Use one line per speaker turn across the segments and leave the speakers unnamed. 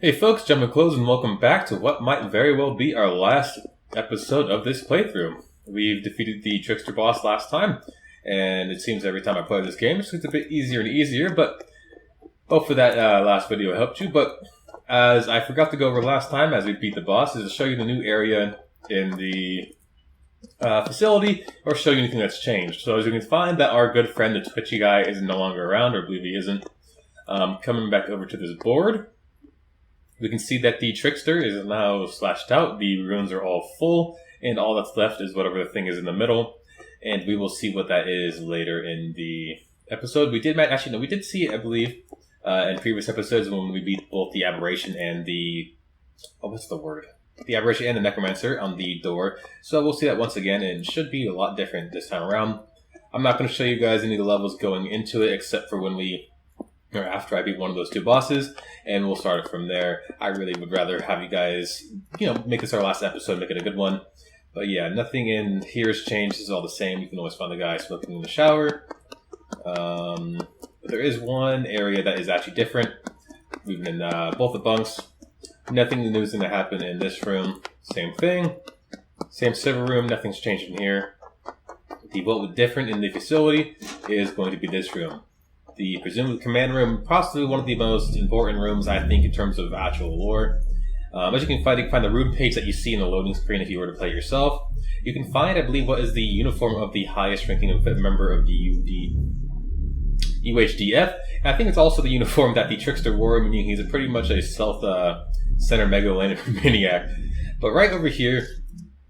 Hey folks, Gentlemen Close, and welcome back to what might very well be our last episode of this playthrough. We've defeated the Trickster boss last time, and it seems every time I play this game it gets a bit easier and easier, but hopefully that last video helped you. But as I forgot to go over last time as we beat the boss, is to show you the new area in the facility, or show you anything that's changed. So as you can find that our good friend, the Twitchy guy, is no longer around, or I believe he isn't. Coming back over to this board, we can see that the Trickster is now slashed out, the runes are all full, and all that's left is whatever the thing is in the middle, and we will see what that is later in the episode. We did see it, I believe, in previous episodes when we beat both the Aberration and the... The Aberration and the Necromancer on the door, so we'll see that once again, and it should be a lot different this time around. I'm not going to show you guys any of the levels going into it, except for after I beat one of those two bosses, and we'll start it from there. I really would rather have you guys, make this our last episode, make it a good one. But yeah, nothing in here has changed. This is all the same. You can always find the guy smoking in the shower. But there is one area that is actually different. We've been both the bunks. Nothing new is going to happen in this room. Same thing. Same server room. Nothing's changed in here. What different in the facility is going to be this room. The presumed command room, possibly one of the most important rooms, I think, in terms of actual lore. As you can find the rune page that you see in the loading screen if you were to play it yourself. You can find, I believe, what is the uniform of the highest ranking member of the UHDF. And I think it's also the uniform that the Trickster wore, meaning he's pretty much a self-centered megalomaniac. But right over here,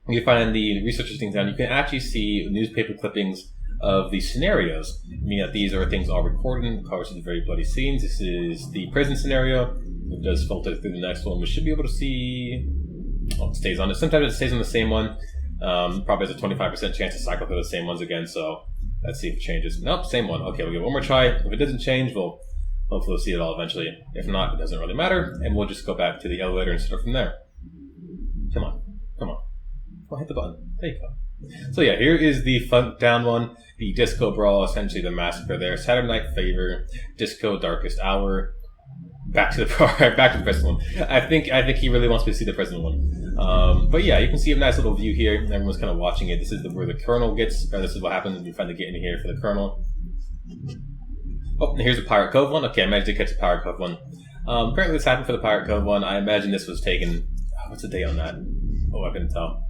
you find the researchers things down. You can actually see newspaper clippings of the scenarios, meaning that these are things all recorded. Of course, the very bloody scenes. This is the prison scenario. It does filter through the next one. We should be able to see. Oh, it stays on it. Sometimes it stays on the same one. Probably has a 25% chance to cycle through the same ones again. So let's see if it changes. Nope, same one. Okay, we'll give it one more try. If it doesn't change, hopefully we'll see it all eventually. If not, it doesn't really matter, and we'll just go back to the elevator and start from there. Come on. Hit the button. There you go. So yeah, here is the front down one. The Disco Brawl, essentially the massacre there. Saturday Night Fever, Disco Darkest Hour. Back to the present one. I think he really wants me to see the present one. But yeah, you can see a nice little view here. Everyone's kind of watching it. This is where the Colonel gets. Or this is what happens when you finally get in here for the Colonel. Oh, and here's the Pirate Cove one. Okay, I managed to catch the Pirate Cove one. Apparently this happened for the Pirate Cove one. I imagine this was taken... what's the date on that? Oh, I couldn't tell.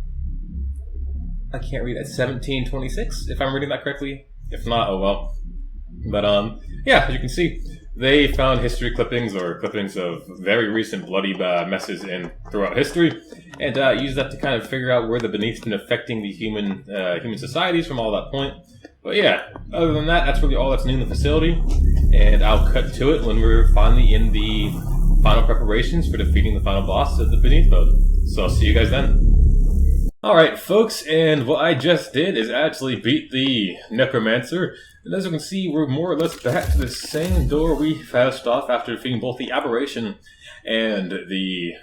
I can't read it. 1726, if I'm reading that correctly. If not, oh well. But, yeah, as you can see, they found history clippings, or clippings of very recent bloody messes throughout history, and used that to kind of figure out where the Beneath's been affecting the human societies from all that point. But yeah, other than that, that's really all that's new in the facility, and I'll cut to it when we're finally in the final preparations for defeating the final boss of the Beneath mode. So I'll see you guys then. Alright folks, and what I just did is actually beat the Necromancer, and as you can see, we're more or less back to the same door we fast off after defeating both the Aberration and the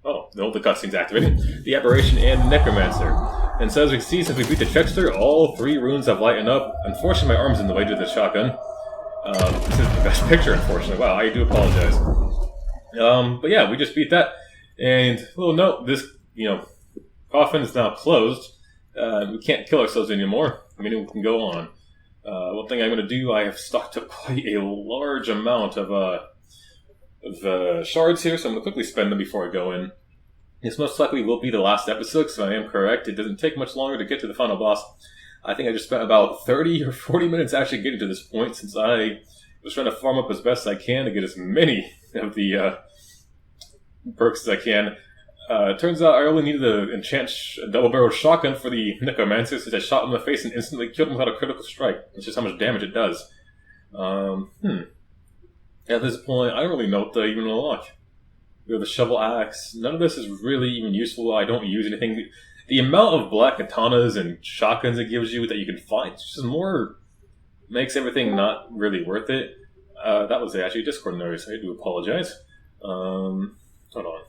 cutscene's activating, the Aberration and the Necromancer. And so as we can see, since we beat the Trickster, all three runes have lightened up. Unfortunately, my arm's in the way due to the shotgun. This is the best picture, unfortunately. Wow, I do apologize. But yeah, we just beat that, and a little note, this, coffin is now closed. We can't kill ourselves anymore. I mean, we can go on. One thing I'm going to do, I have stocked up quite a large amount of shards here, so I'm going to quickly spend them before I go in. This most likely will be the last episode, because if I am correct, it doesn't take much longer to get to the final boss. I think I just spent about 30 or 40 minutes actually getting to this point, since I was trying to farm up as best as I can to get as many of the perks as I can. Turns out I only needed to enchant a double-barreled shotgun for the Necromancer, since I shot him in the face and instantly killed him without a critical strike. It's just how much damage it does. At this point, I don't really know what to even unlock. We have the Shovel Axe. None of this is really even useful. I don't use anything. The amount of black katanas and shotguns it gives you that you can find, it's just more... makes everything not really worth it. That was actually a Discord notice, so I do apologize. Hold on.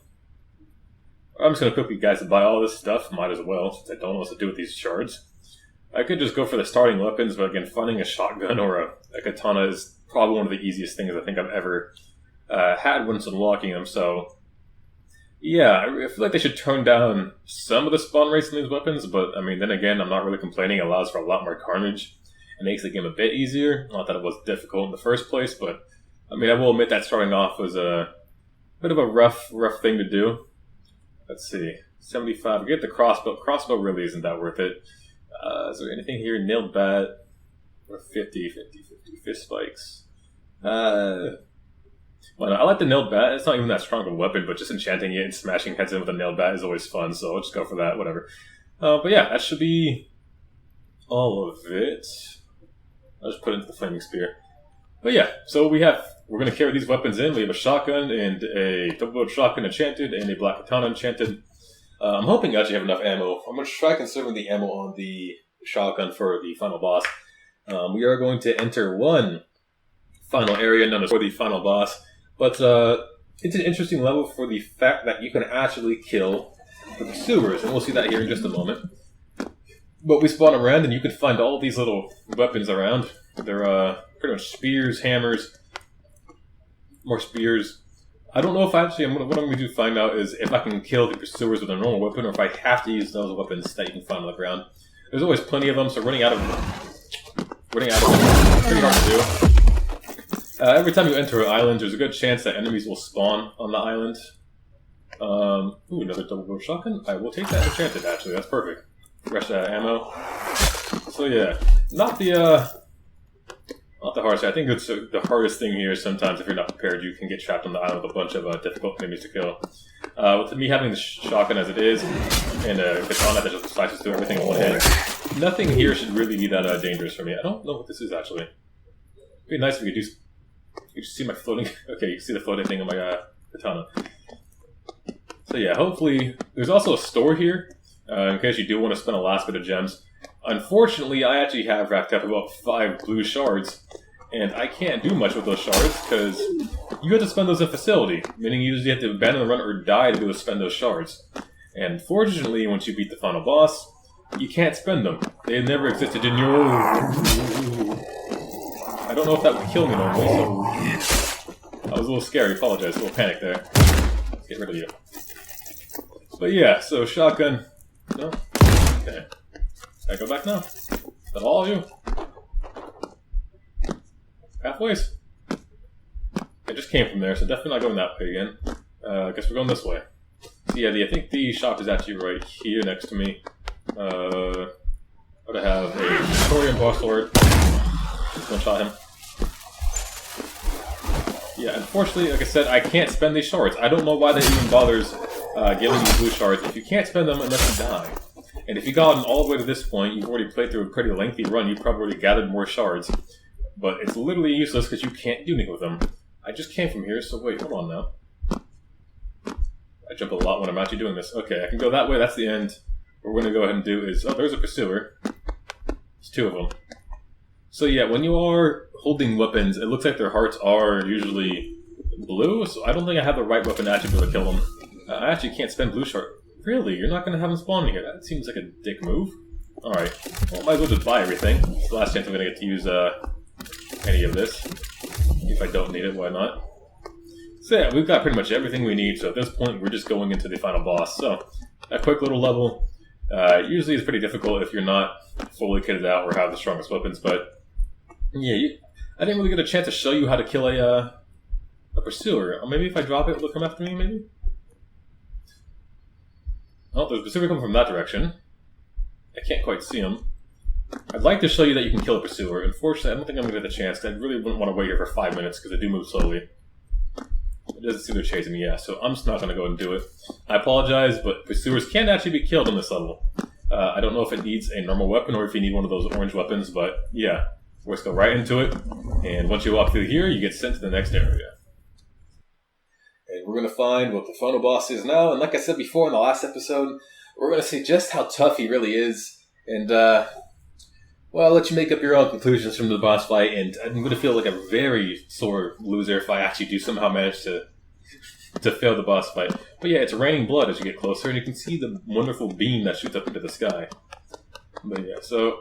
I'm just going to quickly, guys, buy all this stuff. Might as well, since I don't know what to do with these shards. I could just go for the starting weapons, but again, finding a shotgun or a katana is probably one of the easiest things I think I've ever had when unlocking them, so yeah, I feel like they should tone down some of the spawn rates in these weapons, but I mean, then again, I'm not really complaining. It allows for a lot more carnage. It makes the game a bit easier. Not that it was difficult in the first place, but I mean, I will admit that starting off was a bit of a rough thing to do. Let's see, 75. Get the crossbow. Crossbow really isn't that worth it. Is there anything here? Nailed bat. Or 50, fist spikes. Well, I like the nailed bat. It's not even that strong of a weapon, but just enchanting it and smashing heads in with a nailed bat is always fun, so I'll just go for that, whatever. But yeah, that should be all of it. I'll just put it into the flaming spear. But yeah, so we're going to carry these weapons in. We have a shotgun and a double-barreled shotgun enchanted and a black katana enchanted. I'm hoping I actually have enough ammo. I'm going to try conserving the ammo on the shotgun for the final boss. We are going to enter one final area known as for the final boss. But it's an interesting level for the fact that you can actually kill the pursuers, and we'll see that here in just a moment. But we spawn around, and you can find all these little weapons around. They're pretty much spears, hammers, more spears. I don't know if what I'm going to do to find out is if I can kill the pursuers with a normal weapon, or if I have to use those weapons that you can find on the ground. There's always plenty of them, so running out of them is pretty hard to do. Every time you enter an island, there's a good chance that enemies will spawn on the island. Ooh, another double-barreled shotgun. I will take that enchanted, actually. That's perfect. Fresh ammo. So yeah, not the hardest. I think it's the hardest thing here is sometimes if you're not prepared, you can get trapped on the island with a bunch of difficult enemies to kill. With me having the shotgun as it is, and a katana that just slices through everything in one hit, nothing here should really be that dangerous for me. I don't know what this is, actually. It'd be nice if you could do... You see my floating... Okay, you can see the floating thing on my katana. So yeah, hopefully... There's also a store here, in case you do want to spend a last bit of gems. Unfortunately, I actually have racked up about 5 blue shards, and I can't do much with those shards, because you have to spend those in facility, meaning you usually have to abandon the run or die to be able to spend those shards. And fortunately, once you beat the final boss, you can't spend them. They never existed in your... I don't know if that would kill me normally, so I was a little scared. I apologize. A little panic there. Let's get rid of you. But yeah, so shotgun. No? Okay. Can I go back now? Is that all of you? Pathways? I just came from there, so definitely not going that way again. I guess we're going this way. So yeah, I think the shop is actually right here next to me. I have a Victorian boss sword. Just one-shot him. Yeah, unfortunately, like I said, I can't spend these shards. I don't know why that even bothers giving you blue shards if you can't spend them unless you die. And if you've gotten all the way to this point, you've already played through a pretty lengthy run, you've probably already gathered more shards. But it's literally useless because you can't do anything with them. I just came from here, so wait, hold on now. I jump a lot when I'm actually doing this. Okay, I can go that way, that's the end. What we're going to go ahead and do is... Oh, there's a pursuer. There's 2 of them. So yeah, when you are holding weapons, it looks like their hearts are usually blue, so I don't think I have the right weapon to actually be able to kill them. I actually can't spend blue shard. Really? You're not going to have them spawn here? That seems like a dick move. Alright, well, might as well just buy everything. It's the last chance I'm going to get to use any of this. If I don't need it, why not? So yeah, we've got pretty much everything we need, so at this point we're just going into the final boss. So, a quick little level. Usually it's pretty difficult if you're not fully kitted out or have the strongest weapons, but yeah, I didn't really get a chance to show you how to kill a pursuer. Or maybe if I drop it, it'll come after me, maybe? Oh, there's a pursuer coming from that direction. I can't quite see him. I'd like to show you that you can kill a pursuer. Unfortunately, I don't think I'm going to get the chance, because I really wouldn't want to wait here for 5 minutes, because they do move slowly. It doesn't seem they're chasing me, yeah, so I'm just not going to go and do it. I apologize, but pursuers can actually be killed on this level. I don't know if it needs a normal weapon, or if you need one of those orange weapons, but yeah. Let's go right into it, and once you walk through here, you get sent to the next area. And we're going to find what the final boss is now, and like I said before in the last episode, we're going to see just how tough he really is, and well, I'll let you make up your own conclusions from the boss fight, and I'm going to feel like a very sore loser if I actually do somehow manage to fail the boss fight. But yeah, it's raining blood as you get closer, and you can see the wonderful beam that shoots up into the sky. But yeah, so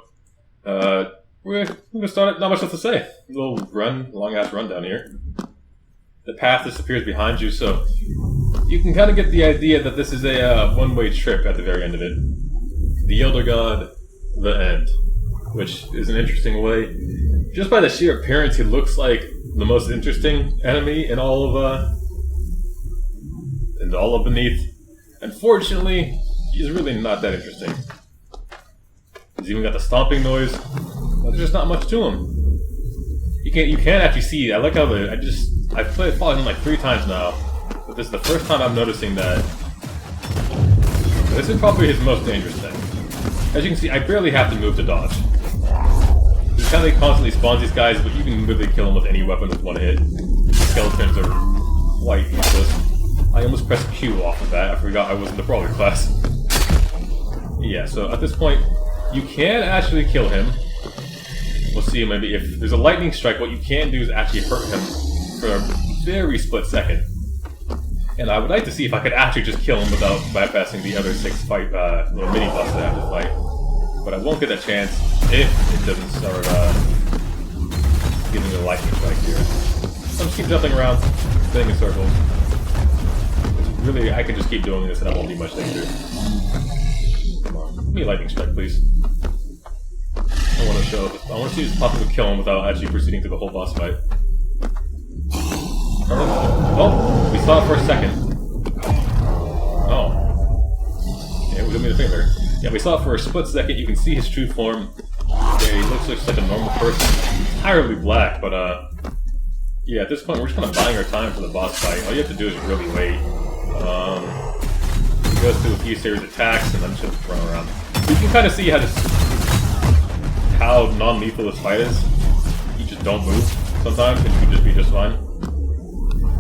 we're going to start it. Not much else to say. A little run, long-ass run down here. the path disappears behind you, so you can kind of get the idea that this is a one-way trip at the very end of it. The Elder God, the end. Which is an interesting way. Just by the sheer appearance, he looks like the most interesting enemy in all of Beneath. Unfortunately, he's really not that interesting. He's even got the stomping noise, but there's just not much to him. You can't actually see. I like how I've played him like 3 times now, but this is the first time I'm noticing that. This is probably his most dangerous thing. As you can see, I barely have to move to dodge. He kind of constantly spawns these guys, but you can literally kill them with any weapon with one hit. Skeletons are quite useless. I almost pressed Q off of that. I forgot I was in the Brawler class. Yeah, so at this point, you can actually kill him. We'll see maybe if there's a lightning strike, what you can do is actually hurt him for a very split second. And I would like to see if I could actually just kill him without bypassing the other 6 little mini-boss that I have to fight. But I won't get that chance if it doesn't start giving me a lightning strike here. So I'll just keep jumping around, spinning in circles. Really, I can just keep doing this and I won't need much danger. Come on, give me a lightning strike, please. I want to see if it's possible to kill him without actually proceeding to the whole boss fight. Oh, we saw it for a second. Oh. Yeah, we got me the finger. Yeah, we saw it for a split second. You can see his true form. Yeah, he looks like a normal person. Entirely black, but yeah, at this point we're just kind of buying our time for the boss fight. All you have to do is really wait. He goes through a few series of attacks and then just run around. You can kind of see how non-lethal this fight is. You just don't move sometimes, and you can just be just fine.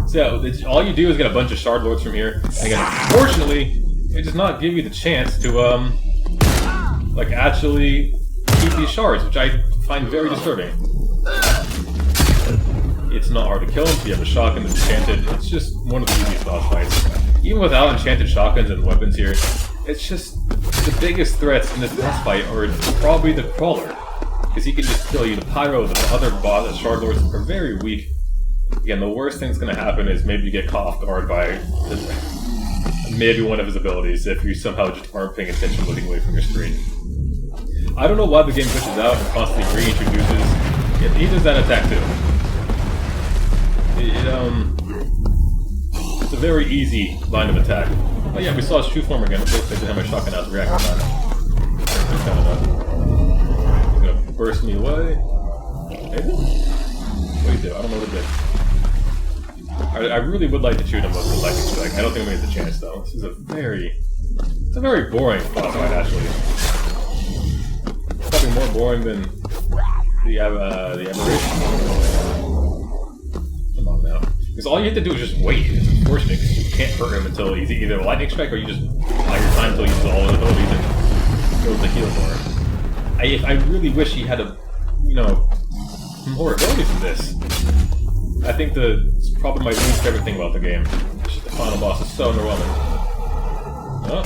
So yeah, all you do is get a bunch of shard lords from here. And again, unfortunately, it does not give you the chance to like actually keep these shards, which I find very disturbing. It's not hard to kill him, so you have a shotgun that's enchanted. It's just one of the easiest boss fights. Even without enchanted shotguns and weapons here, it's just the biggest threats in this boss fight are probably the Crawler. Because he can just kill you. The Pyro, the other boss, the shard lords are very weak. Again, the worst thing that's going to happen is maybe you get caught off guard by maybe one of his abilities if you somehow just aren't paying attention looking away from your screen. I don't know why the game glitches out and constantly reintroduces. Yeah, he does that attack too. It's a very easy line of attack. Oh yeah, we saw his true form again. It looks like they have my shotgun out to react time. He's gonna burst me away. Maybe? What do you do? I don't know what it did. I really would like to shoot him with the lightning strike. I don't think I'm gonna get the chance though. This is a very boring boss fight actually. It's probably more boring than the aberration. Come on now. Because all you have to do is just wait. It's unfortunate because you can't hurt him until he's either a lightning strike or you just buy your time until he uses all his abilities and goes to heal for him. I really wish he had more abilities than this. I think it's probably my least favorite thing about the game. It's just the final boss is so underwhelming. Oh.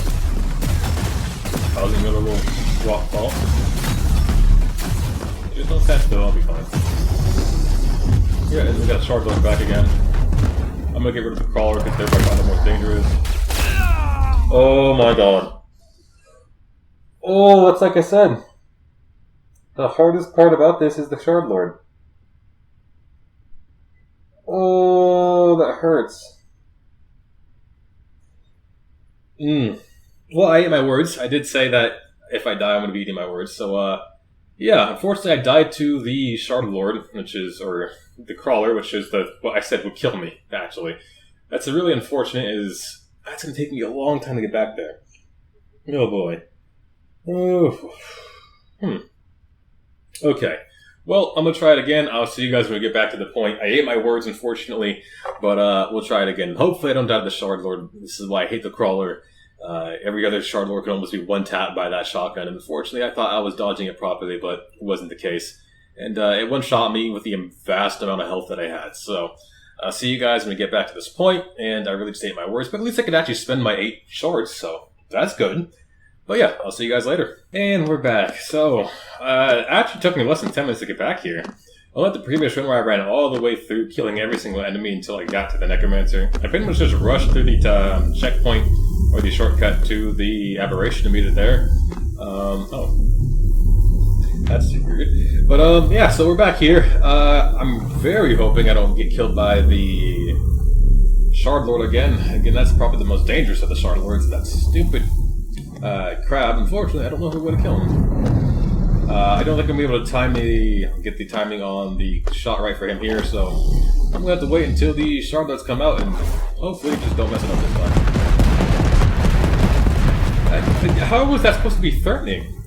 Causing another little rock fall. Just don't stand still, I'll be fine. Yeah, we got shard lords back again. I'm gonna get rid of the Crawler because they're by far the most dangerous. Oh my god. Oh, it's like I said. The hardest part about this is the shard lord. Oh, that hurts. Well, I ate my words. I did say that if I die, I'm going to be eating my words. So, yeah, unfortunately, I died to the Shard Lord, or the Crawler, which is what I said would kill me, actually. That's really unfortunate, that's going to take me a long time to get back there. Oh, boy. Oh. Okay. Well, I'm going to try it again. I'll see you guys when we get back to the point. I ate my words, unfortunately, but we'll try it again. Hopefully I don't die to the Shard Lord. This is why I hate the Crawler. Every other Shard Lord can almost be one-tapped by that shotgun, and unfortunately I thought I was dodging it properly, but it wasn't the case. And it one-shot me with the vast amount of health that I had. So, I'll see you guys when we get back to this point, and I really just ate my words, but at least I could actually spend my 8 shards, so that's good. But yeah, I'll see you guys later. And we're back. So, actually took me less than 10 minutes to get back here. Unlike the previous run where I ran all the way through, killing every single enemy until I got to the Necromancer, I pretty much just rushed through the checkpoint, or the shortcut to the Aberration and meet it there. That's weird. But, yeah, so we're back here. I'm very hoping I don't get killed by the Shard Lord again. Again, that's probably the most dangerous of the Shard Lords. That stupid crab. Unfortunately, I don't know who would have killed him. I don't think I'm going to be able to get the timing on the shot right for him here, so I'm going to have to wait until the Shard Lords come out and hopefully just don't mess it up this time. How was that supposed to be threatening?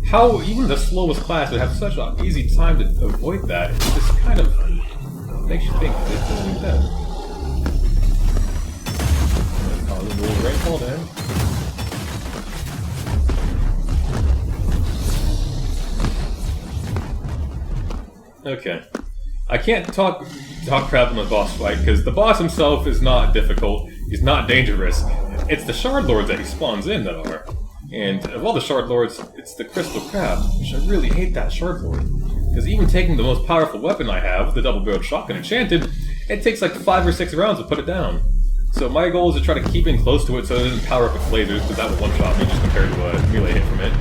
How even the slowest class would have such an easy time to avoid that? It just kind of makes you think it's really dead. Oh, a little rainfall to him. Okay. I can't talk crap on the boss fight, because the boss himself is not difficult, he's not dangerous. It's the Shard Lords that he spawns in that are. And of all the Shard Lords, it's the Crystal Crab, which I really hate that Shard Lord. Because even taking the most powerful weapon I have, the double-barreled shotgun enchanted, it takes like 5 or 6 rounds to put it down. So my goal is to try to keep in close to it so it doesn't power up with lasers, because that will one-shot me just compared to a melee hit from it.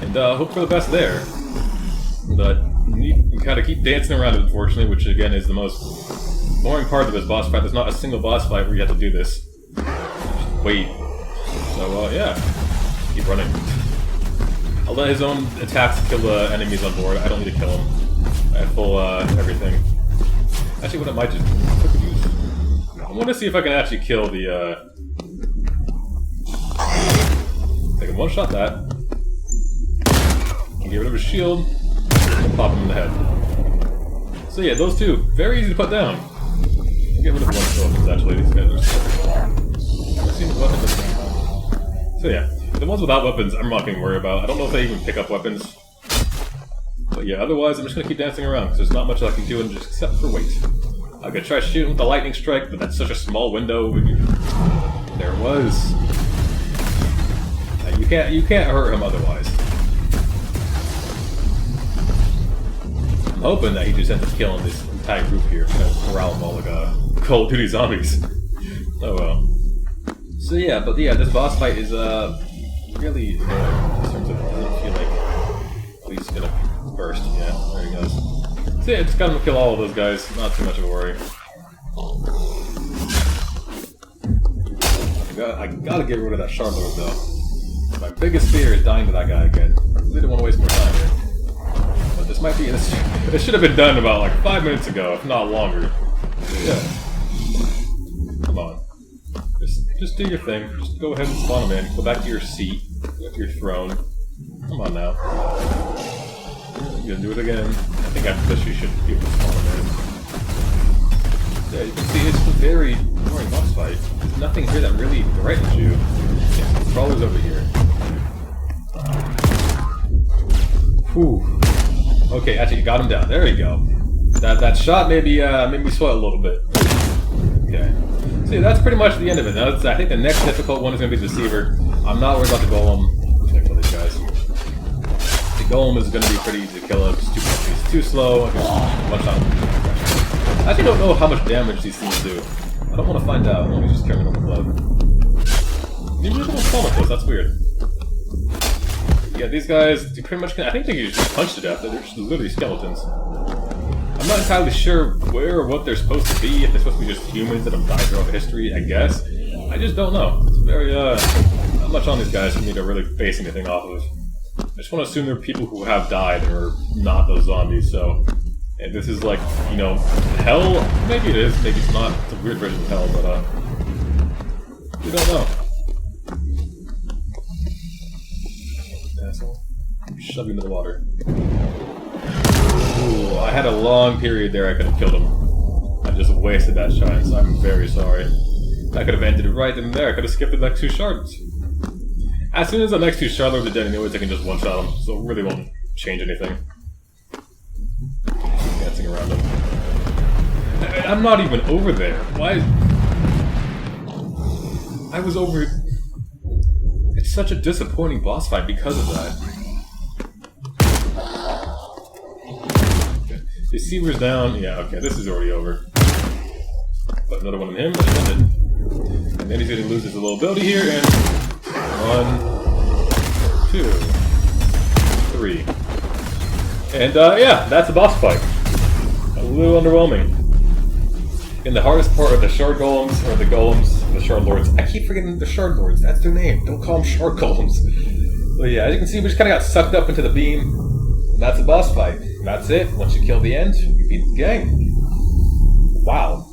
And hope for the best there. But you gotta keep dancing around it, unfortunately, which again is the most boring part of this boss fight. There's not a single boss fight where you have to do this. Just wait. So, yeah. Keep running. I'll let his own attacks kill the enemies on board. I don't need to kill him. I have full, everything. Actually, what I might just use. I want to see if I can actually kill the, I can one-shot that. Get rid of his shield. And pop him in the head. So yeah, those two, very easy to put down. I'll get rid of one of those, actually. These guys are I've seen the weapons at the same time. So yeah, the ones without weapons, I'm not going to worry about. I don't know if they even pick up weapons. But yeah, otherwise, I'm just going to keep dancing around, because there's not much I can do just except for wait. I'm going to try shooting with the lightning strike, but that's such a small window. There it was. You can't hurt him otherwise. I'm hoping that he just ends up killing this entire group here. Kind of corral them all like Call of Duty zombies. Oh well. So yeah, but yeah, this boss fight is really annoying in terms of it doesn't feel like he's gonna burst. Yeah, there he goes. So yeah, just got him to kill all of those guys. Not too much of a worry. I gotta get rid of that Shard Lord though. My biggest fear is dying to that guy again. I really don't want to waste more time here. But this might be... This should have been done about like 5 minutes ago, if not longer. Yeah. Come on. Just do your thing. Just go ahead and spawn him in. Go back to your seat. Go back to your throne. Come on now. You're gonna do it again. I think after this you should be able to spawn him in. Yeah, you can see it's a very boring boss fight. There's nothing here that really threatens you. Yeah, the crawler's over here. Whew. Okay, actually, you got him down. There you go. That shot maybe made me sweat a little bit. Okay. See, that's pretty much the end of it. Now, I think the next difficult one is going to be the Deceiver. I'm not worried about the Golem. I'm just going to kill these guys. The Golem is going to be pretty easy to kill him. He's too slow. Much on. I actually don't know how much damage these things do. I don't want to find out. Let me just turn it on the blood. You really don't spawn with those. That's weird. Yeah, these guys, they pretty much can, I think they can just punch to death. They're just literally skeletons. I'm not entirely sure where or what they're supposed to be, if they're supposed to be just humans that have died throughout history, I guess. I just don't know. It's very, not much on these guys for me to really base anything off of. I just want to assume they're people who have died and are not those zombies, so... And this is like, you know, hell? Maybe it is, maybe it's not. It's a weird version of hell, but, we don't know. Asshole. Shove him into the water. Ooh, I had a long period there I could have killed him. I just wasted that shine, so I'm very sorry. I could have ended it right in there. I could have skipped the next 2 shards. As soon as the next 2 shard lords are dead anyways, I can just one-shot them, so it really won't change anything. Dancing around them. I'm not even over there. Why? I was over... It's such a disappointing boss fight because of that. Okay. You receiver's down. Yeah, okay, this is already over. Put another one on him, but it ended. And then he's going to lose his little ability here, and 1, 2, 3. And yeah, that's a boss fight. A little underwhelming. And the hardest part are the shard golems, or the golems, the shard lords. I keep forgetting the shard lords, that's their name. Don't call them shard golems. But yeah, as you can see, we just kind of got sucked up into the beam. And that's a boss fight. That's it. Once you kill the end, you beat the game. Wow.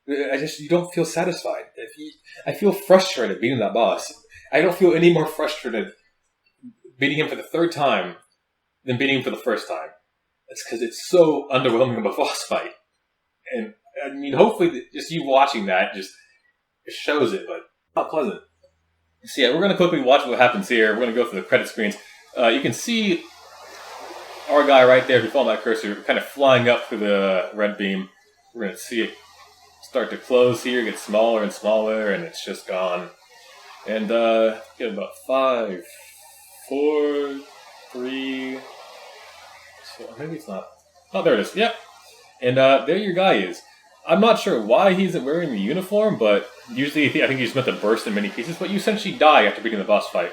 You don't feel satisfied. I feel frustrated beating that boss. I don't feel any more frustrated beating him for the third time than beating him for the first time. It's because it's so underwhelming of a boss fight. And, I mean, hopefully just you watching that just shows it, but not pleasant. So yeah, we're going to quickly watch what happens here. We're going to go through the credit screens. You can see our guy right there, if you follow that cursor, kind of flying up through the red beam. We're going to see it start to close here, get smaller and smaller, and it's just gone. And get about 5, 4, 3... So maybe it's not. Oh, there it is. Yep. And there your guy is. I'm not sure why he isn't wearing the uniform, but usually I think he's meant to burst in many pieces, but you essentially die after beating the boss fight.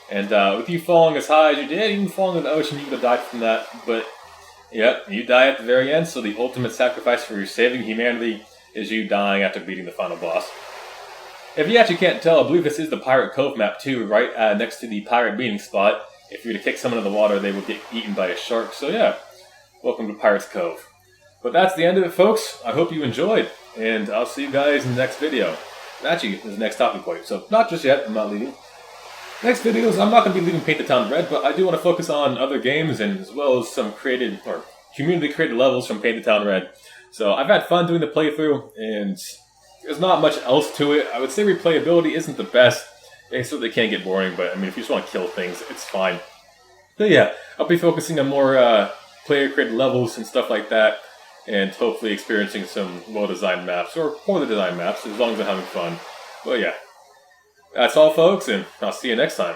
And with you falling as high as you did, even falling in the ocean, you could have died from that. But, yep, you die at the very end, so the ultimate sacrifice for saving humanity is you dying after beating the final boss. If you actually can't tell, I believe this is the Pirate Cove map too, right next to the pirate meeting spot. If you were to kick someone in the water, they would get eaten by a shark. So yeah, welcome to Pirate's Cove. But that's the end of it, folks. I hope you enjoyed, and I'll see you guys in the next video. Actually, there's the next topic point, so not just yet, I'm not leaving. Next videos, I'm not going to be leaving Paint the Town Red, but I do want to focus on other games, and as well as some created, or community-created levels from Paint the Town Red. So I've had fun doing the playthrough, and there's not much else to it. I would say replayability isn't the best. So they can get boring, but I mean, if you just want to kill things, it's fine. So yeah, I'll be focusing on more player-created levels and stuff like that, and hopefully experiencing some well-designed maps, or poorly designed maps, as long as I'm having fun. But yeah, that's all, folks, and I'll see you next time.